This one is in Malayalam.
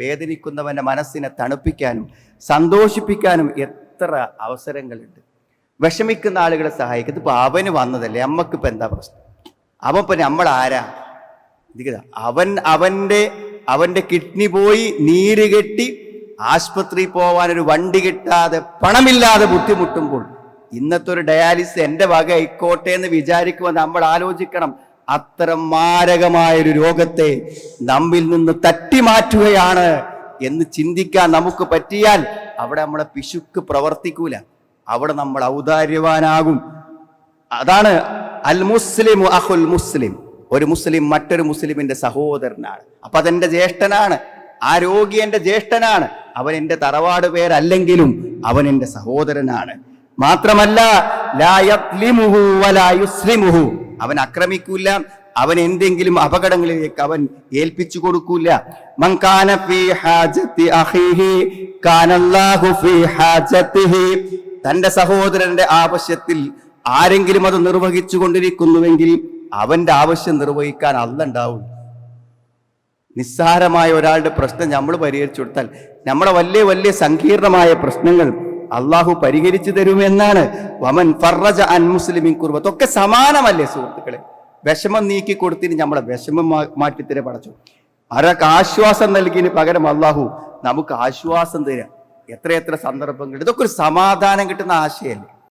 വേദനിക്കുന്നവന്റെ മനസ്സിനെ തണുപ്പിക്കാനും സന്തോഷിപ്പിക്കാനും എത്ര അവസരങ്ങളുണ്ട്. വിഷമിക്കുന്ന ആളുകളെ സഹായിക്കുക. ഇതിപ്പോ അവന് വന്നതല്ലേ, അമ്മക്കിപ്പോ എന്താ പ്രശ്നം? അവൻ ഇപ്പൊ നമ്മൾ ആരാ? അവന്റെ കിഡ്നി പോയി നീര് കെട്ടി ആശുപത്രി പോവാനൊരു വണ്ടി കിട്ടാതെ പണമില്ലാതെ ബുദ്ധിമുട്ടുമ്പോൾ ഇന്നത്തെ ഒരു ഡയാലിസിസ് എന്റെ വക ആയിക്കോട്ടെ എന്ന് വിചാരിക്കുമ്പോൾ നമ്മൾ ആലോചിക്കണം, അത്തരം മാരകമായൊരു രോഗത്തെ നമ്മിൽ നിന്ന് തട്ടിമാറ്റുകയാണ് എന്ന് ചിന്തിക്കാൻ നമുക്ക് പറ്റിയാൽ അവിടെ നമ്മളെ പിശുക്ക് പ്രവർത്തിക്കൂല, അവിടെ നമ്മൾ ഔദാര്യവാനാകും. അതാണ് അൽ മുസ്ലിമു അഖുൽ മുസ്ലിം. ഒരു മുസ്ലിം മറ്റൊരു മുസ്ലിമിന്റെ സഹോദരനാണ്. അപ്പൊ അതെന്റെ ജ്യേഷ്ഠനാണ്, ആ രോഗി എന്റെ ജ്യേഷ്ഠനാണ്. അവൻ എന്റെ തറവാട് പേരല്ലെങ്കിലും അവൻ എന്റെ സഹോദരനാണ്. മാത്രമല്ല ലാ യത്ലിമുഹു വലാ യുസ്ലിമുഹു, അവൻ ആക്രമിക്കൂല, അവൻ എന്തെങ്കിലും അപകടങ്ങളിലേക്ക് അവൻ ഏൽപ്പിച്ചു കൊടുക്കൂല. മൻ കാന ഫീ ഹാജത്തി അഖീഹി കാനല്ലാഹു ഫീ ഹാജത്തിഹി, തന്റെ സഹോദരന്റെ ആവശ്യത്തിൽ ആരെങ്കിലും അത് നിർവഹിച്ചു കൊണ്ടിരിക്കുന്നുവെങ്കിൽ അവന്റെ ആവശ്യം നിർവഹിക്കാൻ അല്ലാഹ് ഉണ്ടാവും. നിസ്സാരമായ ഒരാളുടെ പ്രശ്നം നമ്മൾ പരിഹരിച്ചു കൊടുത്താൽ നമ്മുടെ വലിയ വലിയ സങ്കീർണമായ പ്രശ്നങ്ങൾ അള്ളാഹു പരിഹരിച്ചു തരുമെന്നാണ്. വമൻ ഫറജ അൻ മുസ്ലിമിൻ കുർബത്ത്, ഒക്കെ സമാനമല്ലേ സുഹൃത്തുക്കളെ? വിഷമം നീക്കി കൊടുത്തിന് നമ്മളെ വിഷമം മാറ്റിത്തരെ പടച്ചു. ആരൊക്കെ ആശ്വാസം നൽകിയതിന് പകരം അള്ളാഹു നമുക്ക് ആശ്വാസം തരാം. എത്രയെത്ര സന്ദർഭങ്ങൾ, ഇതൊക്കെ ഒരു സമാധാനം കിട്ടുന്ന ആശയല്ലേ?